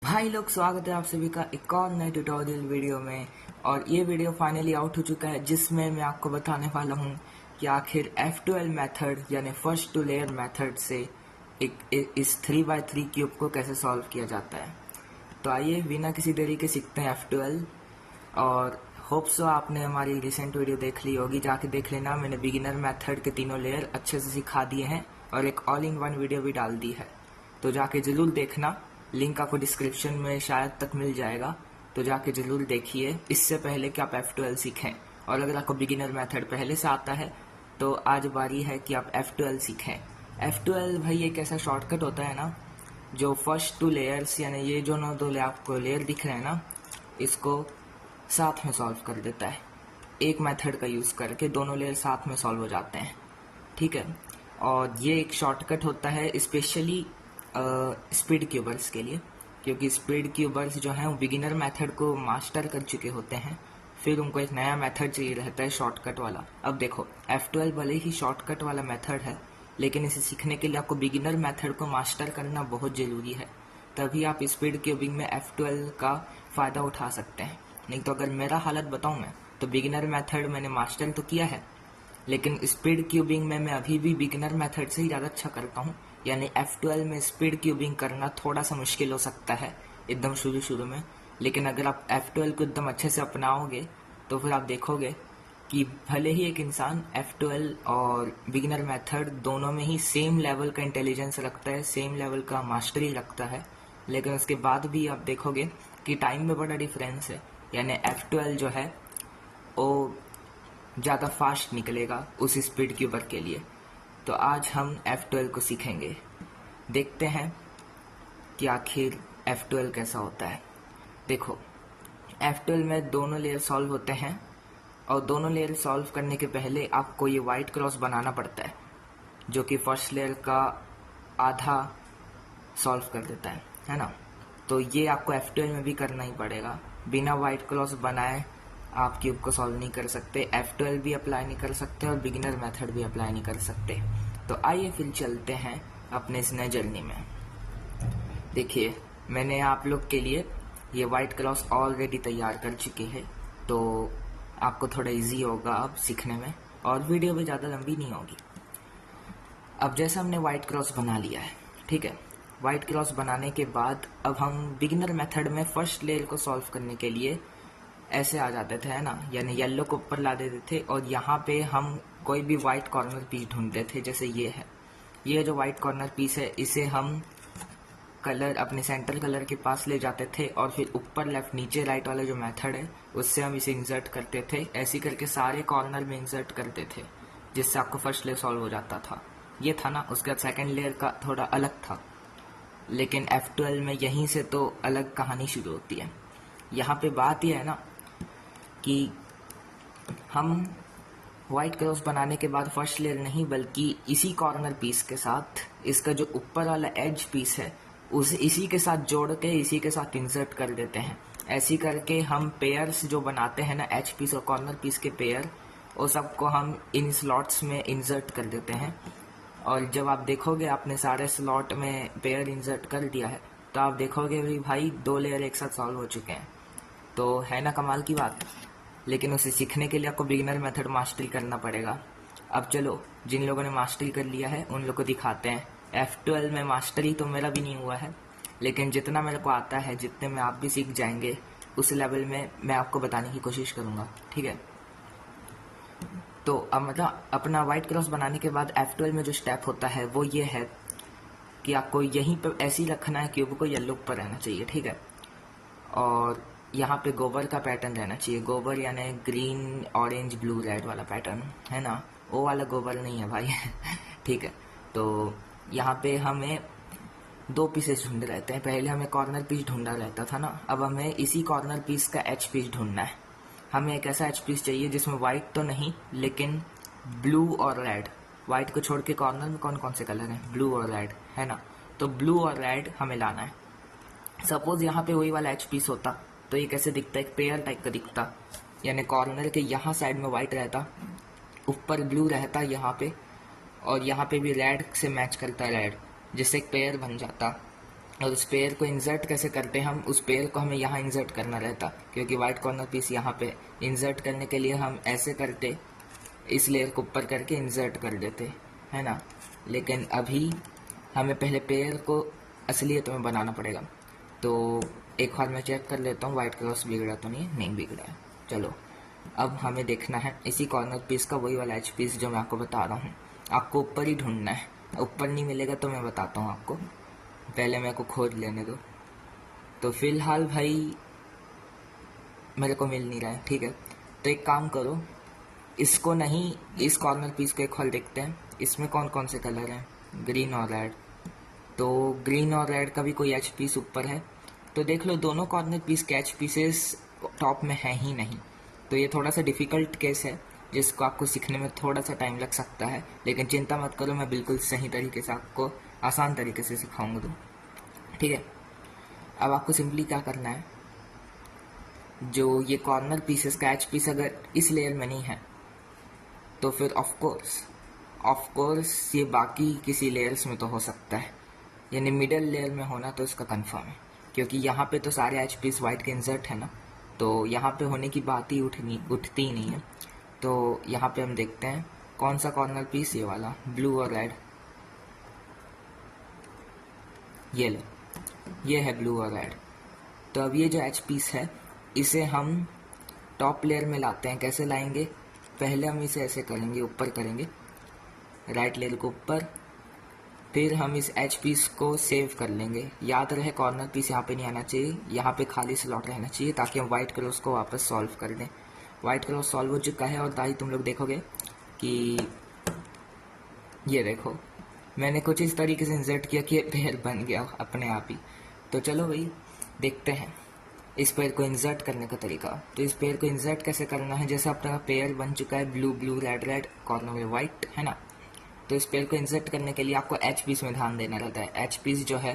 भाई लोग, स्वागत है आप सभी का एक और नए ट्यूटोरियल वीडियो में। और ये वीडियो फाइनली आउट हो चुका है, जिसमें मैं आपको बताने वाला हूँ कि आखिर F12 मेथड यानी फर्स्ट टू लेयर मेथड से इस 3x3 क्यूब को कैसे सॉल्व किया जाता है। तो आइए बिना किसी देरी के सीखते हैं F12। और होप सो आपने हमारी रिसेंट वीडियो देख ली होगी, जाके देख लेना। मैंने बिगिनर मेथड के तीनों लेयर अच्छे से सिखा दिए हैं और एक ऑल इन वन वीडियो भी डाल दी है, तो जाके ज़रूर देखना। लिंक आपको डिस्क्रिप्शन में शायद तक मिल जाएगा, तो जाके ज़रूर देखिए इससे पहले कि आप F12 सीखें। और अगर आपको बिगिनर मेथड पहले से आता है तो आज बारी है कि आप F12 सीखें। F12 भाई एक ऐसा शॉर्टकट होता है ना, जो फर्स्ट टू लेयर्स यानी ये जो ना दो आपको लेयर दिख रहे हैं ना, इसको साथ में सॉल्व कर देता है। एक मेथड का यूज़ करके दोनों लेयर साथ में सॉल्व हो जाते हैं, ठीक है। और ये एक शॉर्टकट होता है स्पेशली स्पीड क्यूबर्स के लिए, क्योंकि स्पीड क्यूबर्स जो हैं वो बिगिनर मेथड को मास्टर कर चुके होते हैं, फिर उनको एक नया मेथड चाहिए रहता है शॉर्टकट वाला। अब देखो F12 भले ही शॉर्टकट वाला मेथड है, लेकिन इसे सीखने के लिए आपको बिगिनर मेथड को मास्टर करना बहुत ज़रूरी है, तभी आप स्पीड क्यूबिंग में F12 का फ़ायदा उठा सकते हैं। नहीं तो अगर मेरा हालत बताऊँ मैं, तो बिगिनर मेथड मैंने मास्टर तो किया है, लेकिन स्पीड क्यूबिंग में मैं अभी भी बिगिनर मेथड से ही ज़्यादा अच्छा करता हूँ। यानी F12 में स्पीड क्यूबिंग करना थोड़ा सा मुश्किल हो सकता है एकदम शुरू में, लेकिन अगर आप F12 को एकदम अच्छे से अपनाओगे तो फिर आप देखोगे कि भले ही एक इंसान F12 और बिगिनर मेथड दोनों में ही सेम लेवल का इंटेलिजेंस रखता है, सेम लेवल का मास्टरी रखता है, लेकिन उसके बाद भी आप देखोगे कि टाइम में बड़ा डिफरेंस है। यानी F12 जो है वो ज़्यादा फास्ट निकलेगा उस स्पीड क्यूबर के लिए। तो आज हम F12 को सीखेंगे, देखते हैं कि आखिर F12 कैसा होता है। देखो F12 में दोनों लेयर सॉल्व होते हैं, और दोनों लेयर सॉल्व करने के पहले आपको ये वाइट क्रॉस बनाना पड़ता है, जो कि फर्स्ट लेयर का आधा सॉल्व कर देता है ना। तो ये आपको F12 में भी करना ही पड़ेगा। बिना वाइट क्रॉस बनाए आप क्यूब को सॉल्व नहीं कर सकते, F12 भी अप्लाई नहीं कर सकते और बिगिनर मेथड भी अप्लाई नहीं कर सकते। तो आइए फिर चलते हैं अपने इस नए जर्नी में। देखिए मैंने आप लोग के लिए ये वाइट क्रॉस ऑलरेडी तैयार कर चुके हैं, तो आपको थोड़ा इजी होगा अब सीखने में, और वीडियो भी ज़्यादा लंबी नहीं होगी। अब जैसे हमने वाइट क्रॉस बना लिया है, ठीक है। वाइट क्रॉस बनाने के बाद अब हम बिगिनर मेथड में फर्स्ट लेयर को सॉल्व करने के लिए ऐसे आ जाते थे, है ना। यानी येलो को ऊपर ला देते थे और यहाँ पे हम कोई भी वाइट कॉर्नर पीस ढूंढते थे। जैसे ये है, ये जो वाइट कॉर्नर पीस है, इसे हम कलर अपने सेंटर कलर के पास ले जाते थे, और फिर ऊपर लेफ्ट नीचे राइट वाला जो मेथड है उससे हम इसे इंसर्ट करते थे। ऐसे करके सारे कॉर्नर में इंसर्ट करते थे, जिससे आपको फर्स्ट लेयर सॉल्व हो जाता था। ये था ना। उसके बाद सेकेंड लेयर का थोड़ा अलग था, लेकिन F12 में यहीं से तो अलग कहानी शुरू होती है। यहाँ पे बात यह है ना कि हम वाइट क्रॉस बनाने के बाद फर्स्ट लेयर नहीं, बल्कि इसी कॉर्नर पीस के साथ इसका जो ऊपर वाला एज पीस है इसी के साथ जोड़ के इसी के साथ इंसर्ट कर देते हैं। ऐसी करके हम पेयर्स जो बनाते हैं ना, एज पीस और कॉर्नर पीस के पेयर, वो सबको हम इन स्लॉट्स में इंसर्ट कर देते हैं। और जब आप देखोगे आपने सारे स्लॉट में पेयर इंसर्ट कर दिया है, तो आप देखोगे भी भाई दो लेयर एक साथ सॉल्व हो चुके हैं। तो है ना कमाल की बात। लेकिन उसे सीखने के लिए आपको बिगिनर मेथड मास्टरी करना पड़ेगा। अब चलो, जिन लोगों ने मास्टरी कर लिया है उन लोगों को दिखाते हैं। F12 में मास्टरी तो मेरा भी नहीं हुआ है, लेकिन जितना मेरे को आता है, जितने में आप भी सीख जाएंगे, उस लेवल में मैं आपको बताने की कोशिश करूँगा, ठीक है। तो अब मतलब अपना वाइट क्रॉस बनाने के बाद F12 में जो स्टेप होता है वो ये है कि आपको यहीं पर ऐसे ही रखना है, क्यूब को येलो पर रहना चाहिए, ठीक है। और यहाँ पे गोबर का पैटर्न रहना चाहिए। गोबर यानी ग्रीन ऑरेंज ब्लू रेड वाला पैटर्न, है ना। वो वाला गोबर नहीं है भाई ठीक है। तो यहाँ पे हमें दो पीसेस ढूंढे रहते हैं। पहले हमें कॉर्नर पीस ढूंढना रहता था ना, अब हमें इसी कॉर्नर पीस का एच पीस ढूंढना है। हमें एक ऐसा एच पीस चाहिए जिसमें वाइट तो नहीं, लेकिन ब्लू और रेड। वाइट को छोड़ के कॉर्नर में कौन कौन से कलर हैं? ब्लू और रेड, है ना। तो ब्लू और रेड हमें लाना है। सपोज यहाँ पे वही वाला एच पीस होता तो ये कैसे दिखता, एक पेयर टाइप का दिखता। यानी कॉर्नर के यहाँ साइड में वाइट रहता, ऊपर ब्लू रहता यहाँ पे, और यहाँ पे भी रेड से मैच करता रेड, जिससे एक पेयर बन जाता। और उस पेयर को इंसर्ट कैसे करते हैं हम, उस पेयर को हमें यहाँ इंसर्ट करना रहता, क्योंकि वाइट कॉर्नर पीस यहाँ पे इंसर्ट करने के लिए हम ऐसे करते, इस लेयर को ऊपर करके इंसर्ट कर देते, है ना। लेकिन अभी हमें पहले पेयर को असलियत में बनाना पड़ेगा। तो एक बार मैं चेक कर लेता हूँ वाइट क्रॉस बिगड़ा तो नहीं बिगड़ा है। चलो अब हमें देखना है इसी कॉर्नर पीस का वही वाला एच पीस जो मैं आपको बता रहा हूँ। आपको ऊपर ही ढूंढना है, ऊपर नहीं मिलेगा तो मैं बताता हूँ आपको, पहले मेरे को खोज लेने दो। तो फिलहाल भाई मेरे को मिल नहीं रहा है, ठीक है। तो एक काम करो, इसको नहीं, इस कॉर्नर पीस को एक बार देखते हैं इसमें कौन कौन से कलर हैं, ग्रीन और रेड। तो ग्रीन और रेड का भी कोई एच पीस ऊपर है, तो देख लो दोनों कॉर्नर पीस के एच पीसेस टॉप में है ही नहीं। तो ये थोड़ा सा डिफ़िकल्ट केस है जिसको आपको सीखने में थोड़ा सा टाइम लग सकता है, लेकिन चिंता मत करो, मैं बिल्कुल सही तरीके से आपको आसान तरीके से सिखाऊंगा तो, ठीक है। अब आपको सिंपली क्या करना है, जो ये कॉर्नर पीसेस का एच पीस अगर इस लेयर में नहीं है तो फिर ऑफ कोर्स ये बाकी किसी लेयर्स में तो हो सकता है, यानी मिडल लेयर में होना तो इसका कंफर्म है, क्योंकि यहाँ पे तो सारे एच पीस वाइट के इंसर्ट है ना, तो यहाँ पे होने की बात ही उठती ही नहीं है। तो यहाँ पे हम देखते हैं कौन सा कॉर्नर पीस, ये वाला ब्लू और रेड, ये लो, ये है ब्लू और रेड। तो अब ये जो एच पीस है इसे हम टॉप लेयर में लाते हैं। कैसे लाएंगे, पहले हम इसे ऐसे करेंगे, ऊपर करेंगे, राइट लेयर को ऊपर, फिर हम इस एच पीस को सेव कर लेंगे। याद रहे कॉर्नर पीस यहाँ पे नहीं आना चाहिए, यहाँ पे खाली स्लॉट रहना चाहिए ताकि हम वाइट क्रॉस को वापस सॉल्व कर दें। वाइट क्रॉस सॉल्व हो चुका है और दाई तुम लोग देखोगे कि ये देखो मैंने कुछ इस तरीके से इंसर्ट किया कि पेयर बन गया अपने आप ही। तो चलो भाई देखते हैं इस पेयर को इंसर्ट करने का तरीका। तो इस पेयर को इंसर्ट कैसे करना है, जैसे अपना पेयर बन चुका है blue blue red red, corner में वाइट, है ना। तो इस पेयर को इंसर्ट करने के लिए आपको एच पीस में ध्यान देना रहता है। एच पीस जो है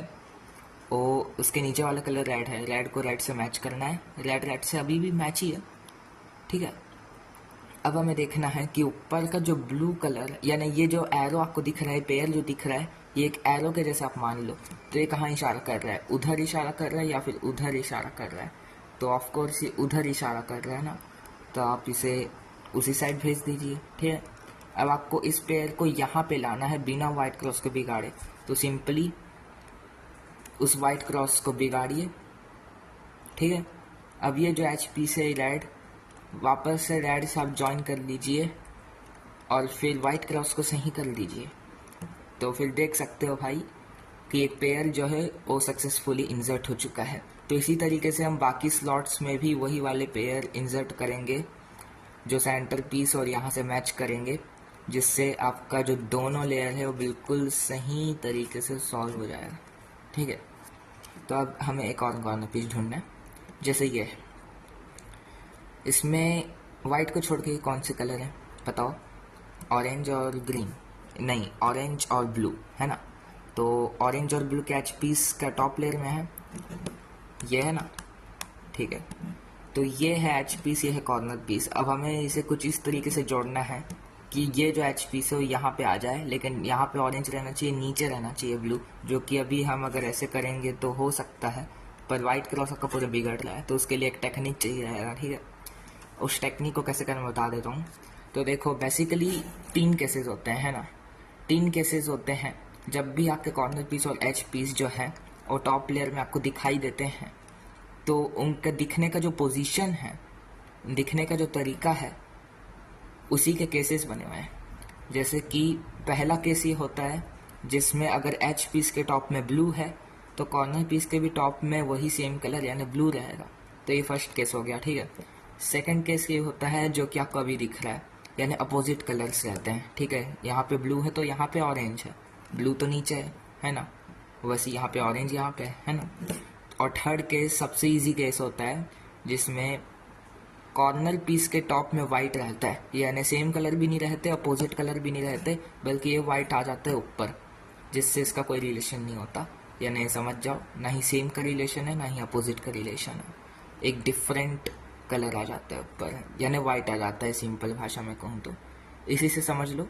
वो उसके नीचे वाला कलर रेड है, रेड को रेड से मैच करना है, रेड रेड से अभी भी मैच ही है, ठीक है। अब हमें देखना है कि ऊपर का जो ब्लू कलर, यानी ये जो एरो आपको दिख रहा है, पेयर जो दिख रहा है, ये एक एरो के जैसे आप मान लो, तो ये कहाँ इशारा कर रहा है, उधर इशारा कर रहा है या फिर उधर इशारा कर रहा है। तो ऑफकोर्स ये उधर इशारा कर रहा है ना, तो आप इसे उसी साइड भेज दीजिए, ठीक है। अब आपको इस पेयर को यहाँ पे लाना है बिना वाइट क्रॉस को बिगाड़े, तो सिंपली उस वाइट क्रॉस को बिगाड़िए, ठीक है। अब ये जो एच पी से रेड, वापस से रेड से आप ज्वाइन कर लीजिए और फिर वाइट क्रॉस को सही कर लीजिए। तो फिर देख सकते हो भाई कि एक पेयर जो है वो सक्सेसफुली इंसर्ट हो चुका है। तो इसी तरीके से हम बाकी स्लॉट्स में भी वही वाले पेयर इंसर्ट करेंगे जो सेंटर पीस और यहाँ से मैच करेंगे, जिससे आपका जो दोनों लेयर है वो बिल्कुल सही तरीके से सॉल्व हो जाएगा, ठीक है। तो अब हमें एक और कॉर्नर पीस ढूंढना है, जैसे ये है। इसमें वाइट को छोड़ के कौन से कलर हैं बताओ, ऑरेंज और ग्रीन, नहीं ऑरेंज और ब्लू, है ना। तो ऑरेंज और ब्लू के एच पीस का टॉप लेयर में है, ये है ना, ठीक है। तो ये है एच पीस, ये है कॉर्नर पीस। अब हमें इसे कुछ इस तरीके से जोड़ना है कि ये जो एच पीस है वो यहाँ पे आ जाए, लेकिन यहाँ पे ऑरेंज रहना चाहिए, नीचे रहना चाहिए ब्लू, जो कि अभी हम अगर ऐसे करेंगे तो हो सकता है, पर वाइट क्रॉस का पूरा बिगड़ रहा है, तो उसके लिए एक टेक्निक चाहिए रहेगा, ठीक है। उस टेक्निक को कैसे करना बता देता हूँ। तो देखो बेसिकली 3 केसेस होते हैं, है ना, 3 केसेस होते हैं जब भी आपके कॉर्नर पीस और एच पीस जो है वो टॉप लेयर में आपको दिखाई देते हैं, तो उनका दिखने का जो पोजीशन है, दिखने का जो तरीका है, उसी के केसेस बने हुए हैं। जैसे कि पहला केस ये होता है जिसमें अगर एच पीस के टॉप में ब्लू है तो कॉर्नर पीस के भी टॉप में वही सेम कलर यानी ब्लू रहेगा, तो ये फर्स्ट केस हो गया, ठीक है। सेकंड केस ये होता है जो कि आपको अभी दिख रहा है, यानी अपोजिट कलर्स रहते हैं, ठीक है। यहाँ पे ब्लू है तो यहाँ पे ऑरेंज है, ब्लू तो नीचे है ना, वैसे यहाँ पे ऑरेंज यहाँ पे है ना। और थर्ड केस सबसे इजी केस होता है जिसमें कॉर्नर पीस के टॉप में वाइट रहता है, यानी सेम कलर भी नहीं रहते, अपोजिट कलर भी नहीं रहते, बल्कि ये वाइट आ जाता है ऊपर, जिससे इसका कोई रिलेशन नहीं होता, यानी समझ जाओ ना ही सेम का रिलेशन है ना ही अपोजिट का रिलेशन है, एक डिफरेंट कलर आ जाता है ऊपर, यानी वाइट आ जाता है, सिंपल भाषा में कहूँ तो इसी से समझ लो।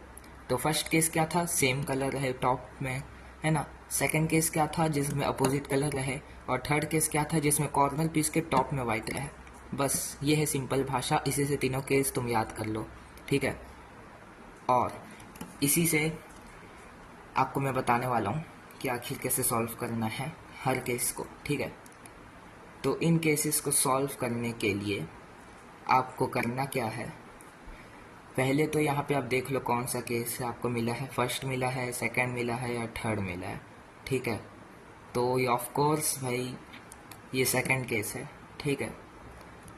तो फर्स्ट केस क्या था, सेम कलर है टॉप में, है ना, सेकंड केस क्या था जिसमें अपोजिट कलर रहे, और थर्ड केस क्या था जिसमें कॉर्नर पीस के टॉप में वाइट रहे। बस ये है सिंपल भाषा, इसी से तीनों केस तुम याद कर लो, ठीक है। और इसी से आपको मैं बताने वाला हूँ कि आखिर कैसे सॉल्व करना है हर केस को, ठीक है। तो इन केसेस को सॉल्व करने के लिए आपको करना क्या है, पहले तो यहाँ पे आप देख लो कौन सा केस आपको मिला है, फर्स्ट मिला है, सेकंड मिला है या थर्ड मिला है, ठीक है। तो ये ऑफ कोर्स भाई ये सेकंड केस है, ठीक है।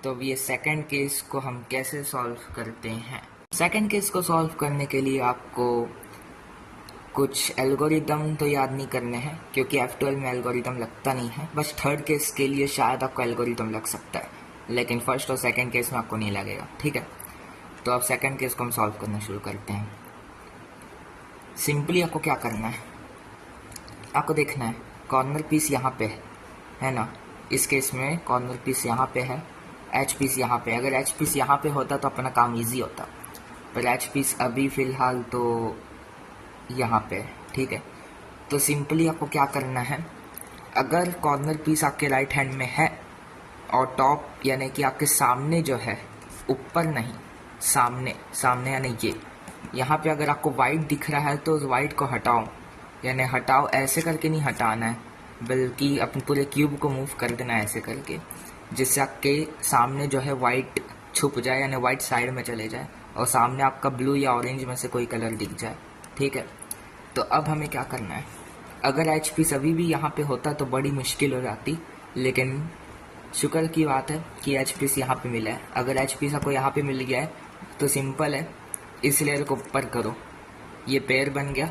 तो अब ये सेकंड केस को हम कैसे सॉल्व करते हैं। सेकंड केस को सॉल्व करने के लिए आपको कुछ एल्गोरिदम तो याद नहीं करने हैं, क्योंकि F12 में एल्गोरिदम लगता नहीं है। बस थर्ड केस के लिए शायद आपको एल्गोरिदम लग सकता है, लेकिन फर्स्ट और सेकंड केस में आपको नहीं लगेगा, ठीक है। तो अब सेकंड केस को हम सॉल्व करना शुरू करते हैं। सिंपली आपको क्या करना है, आपको देखना है कॉर्नर पीस यहाँ पे है ना, इस केस में कॉर्नर पीस यहाँ पे है, एच पीस यहाँ पे। अगर एच पीस यहाँ पे होता तो अपना काम इजी होता, पर एच पीस अभी फ़िलहाल तो यहाँ पे, ठीक है। तो सिंपली आपको क्या करना है, अगर कॉर्नर पीस आपके राइट हैंड में है और टॉप यानी कि आपके सामने जो है, ऊपर नहीं सामने, सामने यानी ये यहाँ पे अगर आपको वाइट दिख रहा है तो उस वाइट को हटाओ, यानी हटाओ ऐसे करके नहीं हटाना है, बल्कि अपने पूरे क्यूब को मूव कर देना है ऐसे करके, जिससे आपके सामने जो है वाइट छुप जाए, यानी वाइट साइड में चले जाए और सामने आपका ब्लू या ऑरेंज में से कोई कलर दिख जाए, ठीक है। तो अब हमें क्या करना है, अगर एच पीस अभी भी यहाँ पे होता तो बड़ी मुश्किल हो जाती, लेकिन शुक्र की बात है कि एच पीस यहाँ पे मिला है। अगर एच पीस आपको यहाँ पे मिल गया है तो सिंपल है, इस लेयर को ऊपर करो, ये पेयर बन गया।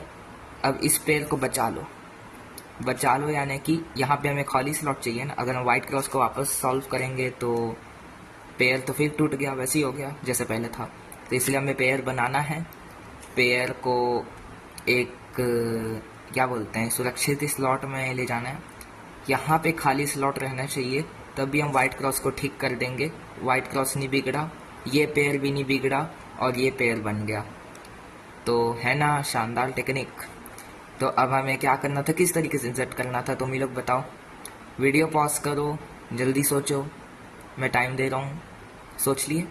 अब इस पेयर को बचा लो, यानी कि यहाँ पे हमें खाली स्लॉट चाहिए ना। अगर हम वाइट क्रॉस को वापस सॉल्व करेंगे तो पेयर तो फिर टूट गया, वैसे ही हो गया जैसे पहले था। तो इसलिए हमें पेयर बनाना है, पेयर को एक क्या बोलते हैं सुरक्षित स्लॉट में ले जाना है। यहाँ पे खाली स्लॉट रहना चाहिए, तभी हम वाइट क्रॉस को ठीक कर देंगे। वाइट क्रॉस नहीं बिगड़ा, ये पेयर भी नहीं बिगड़ा और ये पेयर बन गया। तो है ना शानदार टेक्निक। तो अब हमें क्या करना था, किस तरीके से इंसर्ट करना था, तुम ही लोग बताओ। वीडियो पॉज करो, जल्दी सोचो, मैं टाइम दे रहा हूँ, सोच लिए।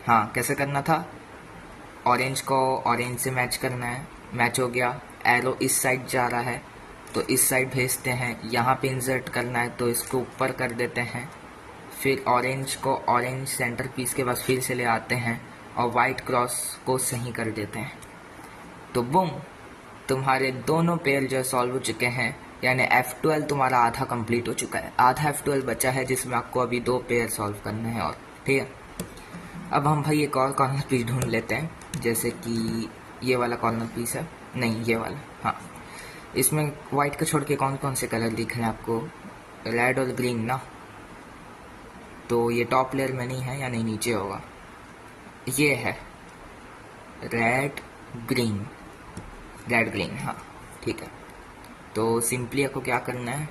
हाँ, कैसे करना था, ऑरेंज को ऑरेंज से मैच करना है, मैच हो गया। एरो इस साइड जा रहा है तो इस साइड भेजते हैं, यहाँ पे इंसर्ट करना है तो इसको ऊपर कर देते हैं। फिर ऑरेंज को ऑरेंज सेंटर पीस के पास फिर से ले आते हैं और वाइट क्रॉस को सही कर देते हैं। तो बूम, तुम्हारे दोनों पेयर जो सॉल्व हो चुके हैं, यानी F12 तुम्हारा आधा कंप्लीट हो चुका है। आधा F12 बचा है जिसमें आपको अभी 2 पेयर सॉल्व करने हैं और, ठीक है। अब हम भाई एक और कॉर्नर पीस ढूंढ लेते हैं, जैसे कि ये वाला कॉर्नर पीस है, नहीं ये वाला, हाँ। इसमें वाइट को छोड़ के कौन कौन से कलर दिख रहे हैं आपको, रेड और ग्रीन ना। तो ये टॉप लेयर में नहीं है, या नहीं नीचे होगा, ये है रेड ग्रीन, हाँ ठीक है। तो सिंपली आपको क्या करना है,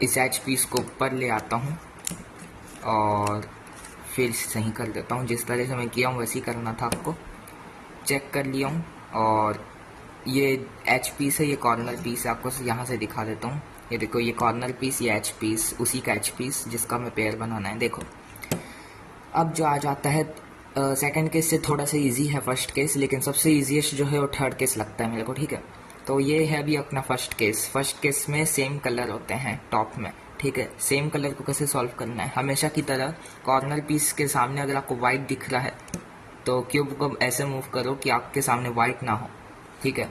इस एच पीस को ऊपर ले आता हूँ और फिर सही कर देता हूँ। जिस तरह से मैं किया हूँ वैसे ही करना था, आपको चेक कर लिया हूँ। और ये एच पीस है, ये कॉर्नर पीस है, आपको यहाँ से दिखा देता हूँ। ये देखो, ये कॉर्नर पीस, ये एच पीस, उसी का एच पीस जिसका हमें पेयर बनाना है। देखो अब जो आ जाता है, सेकंड केस से थोड़ा सा इजी है फर्स्ट केस, लेकिन सबसे इजीएस्ट जो है वो थर्ड केस लगता है मेरे को, ठीक है। तो ये है अभी अपना फर्स्ट केस। फर्स्ट केस में सेम कलर होते हैं टॉप में, ठीक है। सेम कलर को कैसे सॉल्व करना है, हमेशा की तरह कॉर्नर पीस के सामने अगर आपको वाइट दिख रहा है तो क्यूब को ऐसे मूव करो कि आपके सामने वाइट ना हो, ठीक है।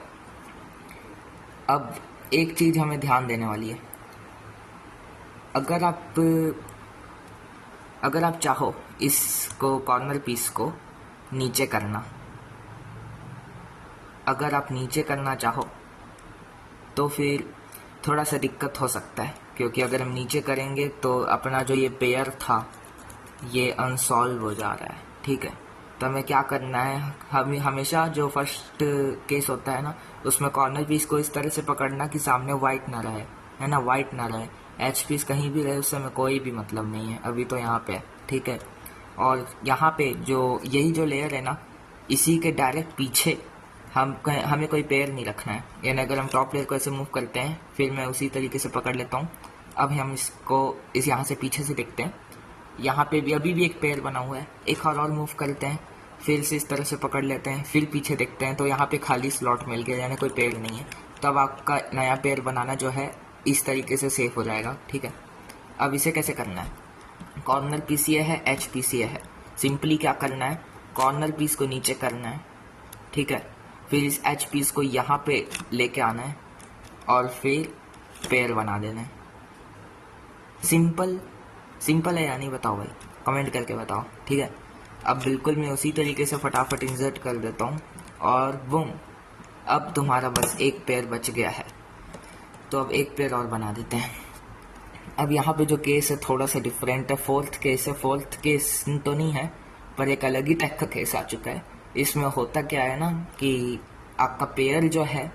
अब एक चीज हमें ध्यान देने वाली है, अगर आप चाहो इसको कॉर्नर पीस को नीचे करना, अगर आप नीचे करना चाहो तो फिर थोड़ा सा दिक्कत हो सकता है, क्योंकि अगर हम नीचे करेंगे तो अपना जो ये पेयर था ये अनसॉल्व हो जा रहा है, ठीक है। तो हमें क्या करना है, हमें हमेशा जो फर्स्ट केस होता है ना, उसमें कॉर्नर पीस को इस तरह से पकड़ना कि सामने वाइट ना रहे, है ना, वाइट ना रहे। एच पीस कहीं भी रहे उससे हमें कोई भी मतलब नहीं है, अभी तो यहाँ पे, ठीक है। और यहाँ पे जो यही जो लेयर है ना, इसी के डायरेक्ट पीछे हमें कोई पेयर नहीं रखना है, यानी अगर हम टॉप प्लेयर को ऐसे मूव करते हैं फिर मैं उसी तरीके से पकड़ लेता हूँ। अब हम इसको यहाँ से पीछे से देखते हैं, यहाँ पे भी अभी भी एक पेयर बना हुआ है। एक और मूव करते हैं, फिर से इस तरह से पकड़ लेते हैं, फिर पीछे देखते हैं तो यहाँ पे खाली स्लॉट मिल गया, यानी कोई पेयर नहीं है। तब आपका नया पेयर बनाना जो है इस तरीके से सेफ हो जाएगा। ठीक है, अब इसे कैसे करना है, कॉर्नर पीस ये है, एच पीस ये है। सिंपली क्या करना है, कॉर्नर पीस को नीचे करना है, ठीक है, फिर इस एच पीस को यहाँ पे लेके आना है और फिर पेयर बना देना है। सिंपल है या नहीं बताओ भाई, कमेंट करके बताओ। ठीक है, अब बिल्कुल मैं उसी तरीके से फटाफट इंसर्ट कर देता हूँ और बूम, अब तुम्हारा बस एक पेयर बच गया है। तो अब एक पेयर और बना देते हैं। अब यहाँ पे जो केस है थोड़ा सा डिफरेंट है, फोर्थ केस है। फोर्थ केस तो नहीं है पर एक अलग ही टाइप का केस आ चुका है। इसमें होता क्या है ना कि आपका पेयर जो है,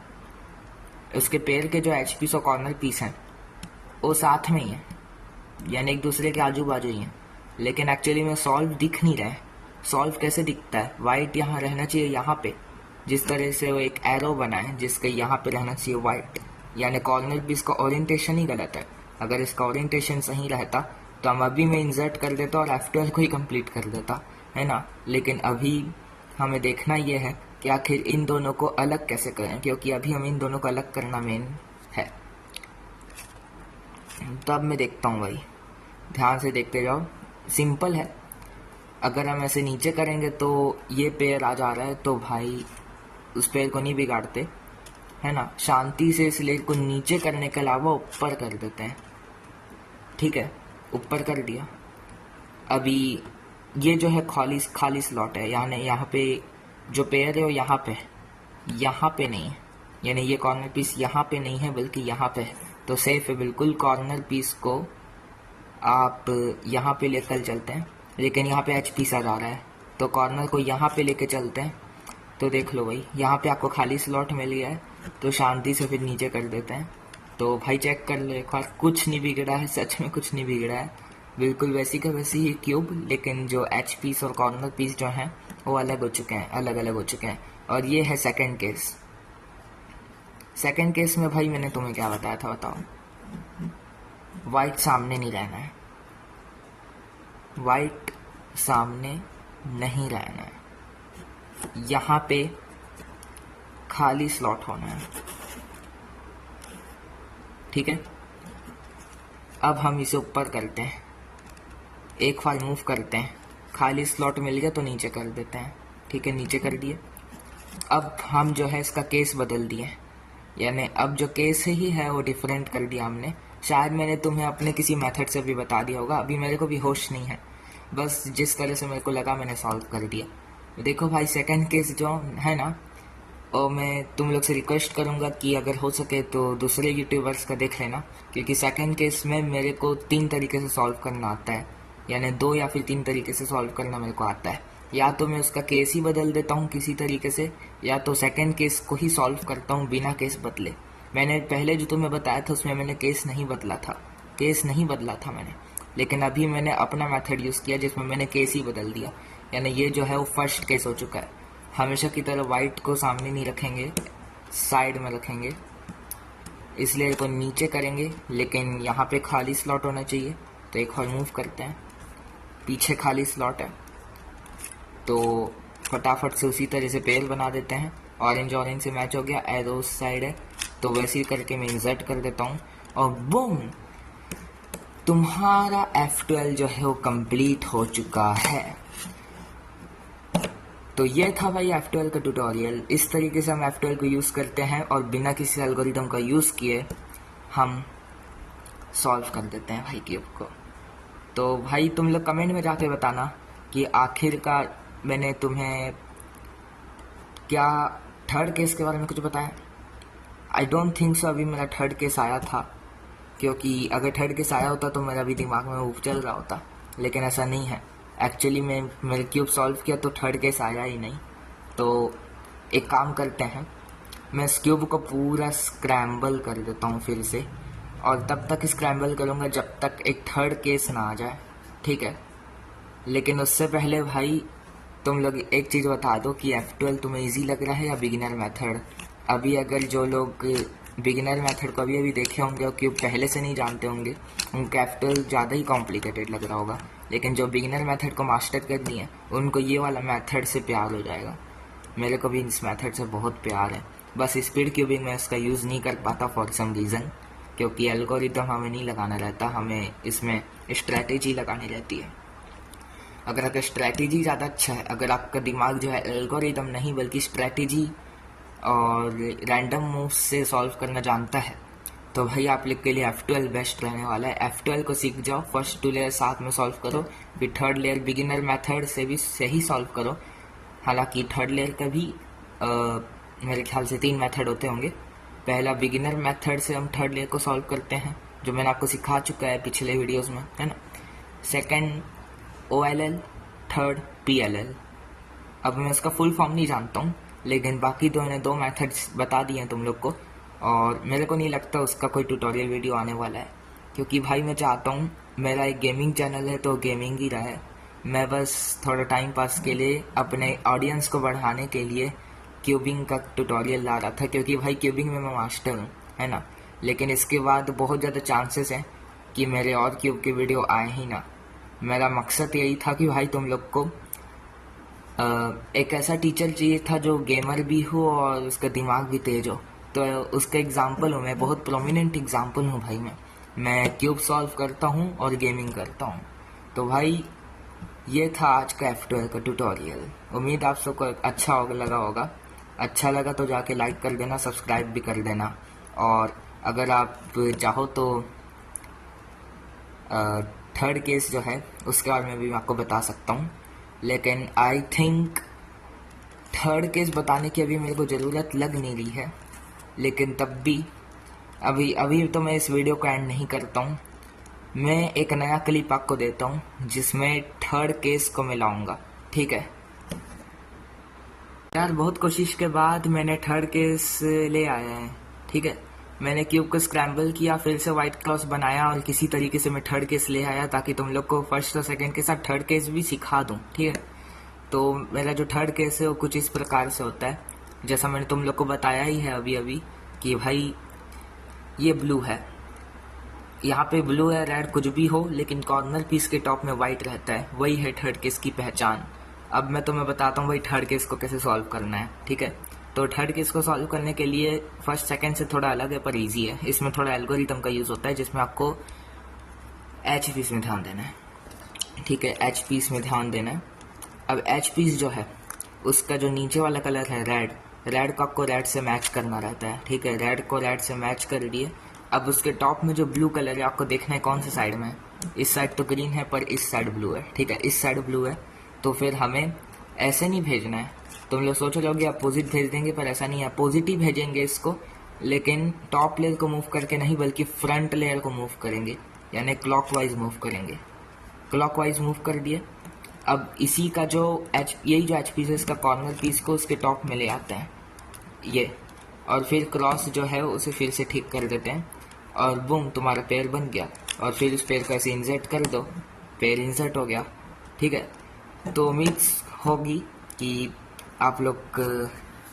उसके पेयर के जो एच पीस और कॉर्नर पीस हैं वो साथ में ही है, यानी एक दूसरे के आजू बाजू ही हैं, लेकिन एक्चुअली में सॉल्व दिख नहीं रहा है। सॉल्व कैसे दिखता है, वाइट यहाँ रहना चाहिए, यहाँ पे जिस तरह से वो एक एरो बना है जिसके यहाँ पे रहना चाहिए वाइट, यानी कॉर्नर पीस का ओरिएंटेशन ही गलत है। अगर इसका ओरिएंटेशन सही रहता तो हम अभी में इंसर्ट कर देता और F12 को ही कंप्लीट कर देता, है ना। लेकिन अभी हमें देखना ये है कि आखिर इन दोनों को अलग कैसे करें, क्योंकि अभी हमें इन दोनों को अलग करना मेन है। तो अब मैं देखता हूँ भाई, ध्यान से देखते जाओ। सिंपल है, अगर हम ऐसे नीचे करेंगे तो ये पेयर आ जा रहा है तो भाई उस पेयर को नहीं बिगाड़ते, है ना। शांति से इस लेयर को नीचे करने के अलावा ऊपर कर देते हैं। ठीक है, ऊपर कर दिया। अभी ये जो है खाली स्लॉट है, यानी यहाँ पे जो पेयर है वो यहाँ पे नहीं है, यानी ये कॉर्नर पीस यहाँ पे नहीं है बल्कि यहाँ पे है, तो सेफ है बिल्कुल। कॉर्नर पीस को आप यहाँ पे लेकर चलते हैं, लेकिन यहाँ पे एच पीस आ जा रहा है तो कॉर्नर को यहाँ पे लेके चलते हैं। तो देख लो भाई, यहाँ पे आपको खाली स्लॉट मिल गया है तो शांति से फिर नीचे कर देते हैं। तो भाई चेक कर लो एक बार, कुछ नहीं बिगड़ा है, सच में कुछ नहीं बिगड़ा है, बिल्कुल वैसी का वैसी ही क्यूब, लेकिन जो एच पीस और कॉर्नर पीस जो हैं वो अलग हो चुके हैं, अलग अलग हो चुके हैं। और ये है सेकंड केस। सेकंड केस में भाई मैंने तुम्हें क्या बताया था बताओ, वाइट सामने नहीं रहना है, वाइट सामने नहीं रहना है, यहाँ पे खाली स्लॉट होना है। ठीक है, अब हम इसे ऊपर करते हैं, एक बार मूव करते हैं, खाली स्लॉट मिल गया तो नीचे कर देते हैं। ठीक है, नीचे कर दिए। अब हम जो है इसका केस बदल दिए, यानी अब जो केस ही है वो डिफरेंट कर दिया हमने। शायद मैंने तुम्हें अपने किसी मेथड से भी बता दिया होगा, अभी मेरे को भी होश नहीं है, बस जिस तरह से मेरे को लगा मैंने सॉल्व कर दिया। देखो भाई, सेकंड केस जो है ना, और मैं तुम लोग से रिक्वेस्ट करूंगा कि अगर हो सके तो दूसरे यूट्यूबर्स का देख लेना, क्योंकि सेकंड केस में मेरे को 3 तरीके से सॉल्व करना आता है, यानी 2 या फिर 3 तरीके से सॉल्व करना मेरे को आता है। या तो मैं उसका केस ही बदल देता हूँ किसी तरीके से, या तो सेकंड केस को ही सॉल्व करता हूँ बिना केस बदले। मैंने पहले जो तुम्हें बताया था उसमें मैंने केस नहीं बदला था मैंने, लेकिन अभी मैंने अपना मेथड यूज़ किया जिसमें मैंने केस ही बदल दिया, यानी ये जो है वो फर्स्ट केस हो चुका है। हमेशा की तरह वाइट को सामने नहीं रखेंगे, साइड में रखेंगे, इसलिए इसको नीचे करेंगे, लेकिन यहाँ पे खाली स्लॉट होना चाहिए। तो एक और मूव करते हैं, पीछे खाली स्लॉट है तो फटाफट से उसी तरह से पेयर बना देते हैं। ऑरेंज से मैच हो गया, एरो साइड है तो वैसे ही करके मैं इंसर्ट कर देता हूँ और बूम, तुम्हारा F12 जो है वो कंप्लीट हो चुका है। तो ये था भाई F12 का ट्यूटोरियल। इस तरीके से हम F12 को यूज़ करते हैं और बिना किसी एल्गोरिदम का यूज़ किए हम सॉल्व कर देते हैं भाई क्यूब को। तो भाई तुम लोग कमेंट में जाके बताना कि आखिरकार मैंने तुम्हें क्या थर्ड केस के बारे में कुछ बताया। आई डोंट थिंक सो अभी मेरा थर्ड केस आया था, क्योंकि अगर थर्ड केस आया होता तो मेरा भी दिमाग में वो चल रहा होता, लेकिन ऐसा नहीं है। एक्चुअली मैंने क्यूब सॉल्व किया तो थर्ड केस आया ही नहीं। तो एक काम करते हैं, मैं इस क्यूब को पूरा स्क्रैम्बल कर देता हूँ फिर से, और तब तक स्क्रैम्बल करूँगा जब तक एक थर्ड केस ना आ जाए। ठीक है, लेकिन उससे पहले भाई तुम लोग एक चीज़ बता दो कि F12 तुम्हें इजी लग रहा है या बिगिनर मेथड। अभी अगर जो लोग बिगिनर मेथड को अभी देखे होंगे और क्यों पहले से नहीं जानते होंगे, उनको F12 ज़्यादा ही कॉम्प्लिकेटेड लग रहा होगा। लेकिन जो बिगिनर मेथड को मास्टर करनी है उनको ये वाला मेथड से प्यार हो जाएगा। मेरे को भी इस मेथड से बहुत प्यार है, बस स्पीड क्यूबिंग में इसका यूज़ नहीं कर पाता फॉर सम रीज़न, क्योंकि एल्गोरिथम हमें नहीं लगाना रहता, हमें इसमें स्ट्रैटेजी लगानी रहती है। अगर आपका स्ट्रैटेजी ज़्यादा अच्छा है, अगर आपका दिमाग जो है एल्गोरिथम नहीं बल्कि स्ट्रैटेजी और रैंडम मूव्स से सॉल्व करना जानता है, तो भाई आप लोग के लिए F12 बेस्ट रहने वाला है। F12 को सीख जाओ, फर्स्ट 2 लेयर साथ में सॉल्व करो, फिर थर्ड लेयर बिगिनर मेथड से भी सही सॉल्व करो। हालांकि थर्ड लेयर का भी मेरे ख्याल से 3 मेथड होते होंगे। पहला बिगिनर मेथड से हम थर्ड लेयर को सॉल्व करते हैं, जो मैंने आपको सिखा चुका है पिछले वीडियोस में, है ना। Second OLL, third PLL। अब मैं इसका फुल फॉर्म नहीं जानता हूँ, लेकिन बाकी तो मैंने 2 मेथड्स बता दिए हैं तुम लोग को, और मेरे को नहीं लगता उसका कोई ट्यूटोरियल वीडियो आने वाला है, क्योंकि भाई मैं चाहता हूँ मेरा एक गेमिंग चैनल है तो गेमिंग ही रहे। मैं बस थोड़ा टाइम पास के लिए अपने ऑडियंस को बढ़ाने के लिए क्यूबिंग का ट्यूटोरियल ला रहा था, क्योंकि भाई क्यूबिंग में मैं मास्टर हूँ, है ना। लेकिन इसके बाद बहुत ज़्यादा चांसेस हैं कि मेरे और क्यूब के वीडियो आए ही ना। मेरा मकसद यही था कि भाई तुम लोग को एक ऐसा टीचर चाहिए था जो गेमर भी हो और उसका दिमाग भी तेज हो। तो उसका एग्जाम्पल हूँ मैं, बहुत प्रोमिनेंट एग्जाम्पल हूँ भाई। मैं क्यूब सॉल्व करता हूँ और गेमिंग करता हूँ। तो भाई ये था आज का F12 का ट्यूटोरियल। उम्मीद आप सबको अच्छा लगा होगा। अच्छा लगा तो जाके लाइक कर देना, सब्सक्राइब भी कर देना, और अगर आप चाहो तो थर्ड केस जो है उसके बारे में भी मैं आपको बता सकता हूँ, लेकिन आई थिंक थर्ड केस बताने की अभी मेरे को ज़रूरत लग नहीं रही है। लेकिन तब भी अभी तो मैं इस वीडियो को एंड नहीं करता हूँ। मैं एक नया क्लिप आपको देता हूँ जिसमें थर्ड केस को मिलाऊंगा, ठीक है यार। बहुत कोशिश के बाद मैंने थर्ड केस ले आया है, ठीक है। मैंने क्यूब को स्क्रैम्बल किया, फिर से व्हाइट क्रॉस बनाया और किसी तरीके से मैं थर्ड केस ले आया, ताकि तुम लोग को फर्स्ट और सेकंड के साथ थर्ड केस भी सिखा दूं, ठीक है। तो मेरा जो थर्ड केस है वो कुछ इस प्रकार से होता है, जैसा मैंने तुम लोग को बताया ही है अभी अभी कि भाई ये ब्लू है, यहाँ पे ब्लू है, रेड कुछ भी हो, लेकिन कॉर्नर पीस के टॉप में व्हाइट रहता है, वही है थर्ड केस की पहचान। अब मैं तुम्हें बताता हूँ भाई थर्ड केस को कैसे सॉल्व करना है, ठीक है। तो थर्ड केस को सॉल्व करने के लिए फर्स्ट सेकंड से थोड़ा अलग है पर इजी है। इसमें थोड़ा एल्गोरिथम का यूज़ होता है, जिसमें आपको एच पीस में ध्यान देना है, ठीक है। एच पीस में ध्यान देना है। अब एच पीस जो है उसका जो नीचे वाला कलर है रेड को आपको रेड से मैच करना रहता है, ठीक है। रेड को रेड से मैच कर दिए। अब उसके टॉप में जो ब्लू कलर है आपको देखना है कौन सी साइड में है। इस साइड तो ग्रीन है पर इस साइड ब्लू है, ठीक है। इस साइड ब्लू है, तो फिर हमें ऐसे नहीं भेजना है। तुम लोग सोच रहे होगे अपोजिट भेज देंगे, पर ऐसा नहीं है। अपोजिट ही भेजेंगे इसको, लेकिन टॉप लेयर को मूव करके नहीं बल्कि फ्रंट लेयर को मूव करेंगे, यानी क्लॉकवाइज मूव करेंगे। क्लॉकवाइज मूव कर दिए। अब इसी का जो यही जो एच पीस है इसका कॉर्नर पीस को उसके टॉप में ले आते हैं ये, और फिर क्रॉस जो है उसे फिर से ठीक कर देते हैं, और बूम तुम्हारा पेयर बन गया। और फिर उस पेयर को ऐसे इंसर्ट कर दो, पेयर इंसर्ट हो गया, ठीक है। तो उम्मीद होगी कि आप लोग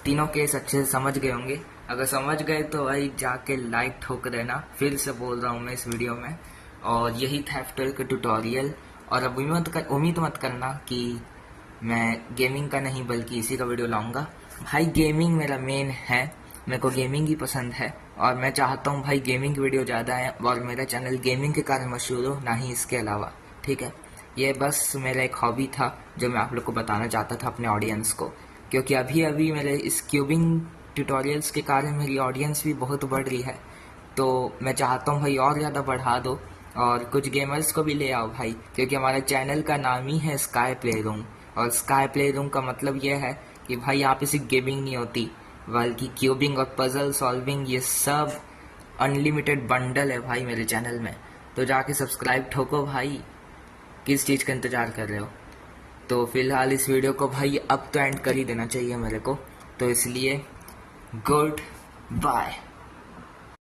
तीनों केस अच्छे से समझ गए होंगे। अगर समझ गए तो भाई जाके लाइक ठोक देना, फिर से बोल रहा हूँ मैं इस वीडियो में। और यही था F12 का ट्यूटोरियल। और अब उम्मीद मत करना कि मैं गेमिंग का नहीं बल्कि इसी का वीडियो लाऊंगा। भाई गेमिंग मेरा मेन है, मेरे को गेमिंग ही पसंद है, और मैं चाहता हूँ भाई गेमिंग की वीडियो ज़्यादा है और मेरा चैनल गेमिंग के कारण मशहूर हो, ना ही इसके अलावा, ठीक है। ये बस मेरा एक हॉबी था जो मैं आप लोग को बताना चाहता था अपने ऑडियंस को, क्योंकि अभी मेरे इस क्यूबिंग ट्यूटोरियल्स के कारण मेरी ऑडियंस भी बहुत बढ़ रही है। तो मैं चाहता हूँ भाई और ज़्यादा बढ़ा दो और कुछ गेमर्स को भी ले आओ भाई, क्योंकि हमारे चैनल का नाम ही है स्काई प्लेरूम। और स्काई प्लेरूम का मतलब यह है कि भाई यहाँ पे सिर्फ गेमिंग नहीं होती बल्कि क्यूबिंग और पजल सॉल्विंग, ये सब अनलिमिटेड बंडल है भाई मेरे चैनल में। तो जाके सब्सक्राइब ठोको भाई, किस चीज़ का इंतज़ार कर रहे हो। तो फिलहाल इस वीडियो को भाई अब तो एंड कर ही देना चाहिए मेरे को, तो इसलिए गुड बाय।